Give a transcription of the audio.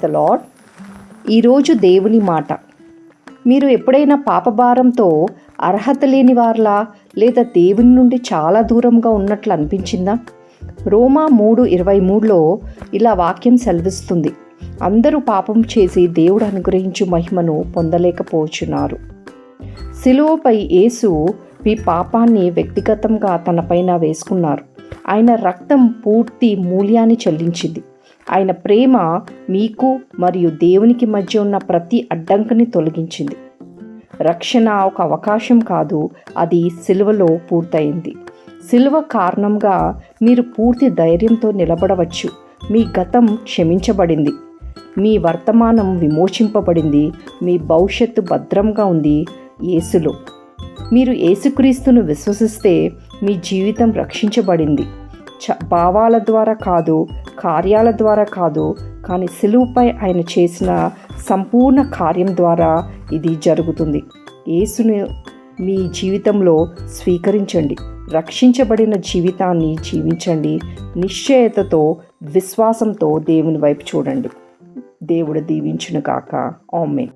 The lord. ఈరోజు దేవుని మాట. మీరు ఎప్పుడైనా పాపభారంతో అర్హత లేని వారిలా లేదా దేవుని నుండి చాలా దూరంగా ఉన్నట్లు అనిపించిందా? రోమా 3:23లో ఇలా వాక్యం సెలవిస్తుంది, అందరూ పాపం చేసి దేవుడు అనుగ్రహించు మహిమను పొందలేకపోతున్నారు. సిలువపై యేసు మీ పాపాన్ని వ్యక్తిగతంగా తనపైన వేసుకున్నారు. ఆయన రక్తం పూర్తి మూల్యాన్ని చెల్లించింది. ఆయన ప్రేమ మీకు మరియు దేవునికి మధ్య ఉన్న ప్రతి అడ్డంకిని తొలగించింది. రక్షణ ఒక అవకాశం కాదు, అది సిలువలో పూర్తయింది. సిలువ కారణంగా మీరు పూర్తి ధైర్యంతో నిలబడవచ్చు. మీ గతం క్షమించబడింది, మీ వర్తమానం విమోచింపబడింది, మీ భవిష్యత్తు భద్రంగా ఉంది యేసులో. మీరు యేసుక్రీస్తును విశ్వసిస్తే మీ జీవితం రక్షించబడింది. భావాల ద్వారా కాదు, కార్యాల ద్వారా కాదు, కానీ సిలువపై ఆయన చేసిన సంపూర్ణ కార్యం ద్వారా ఇది జరుగుతుంది. యేసును మీ జీవితంలో స్వీకరించండి. రక్షించబడిన జీవితాన్ని జీవించండి. నిశ్చయతతో, విశ్వాసంతో దేవుని వైపు చూడండి. దేవుడు దీవించును గాక. ఆమేన్.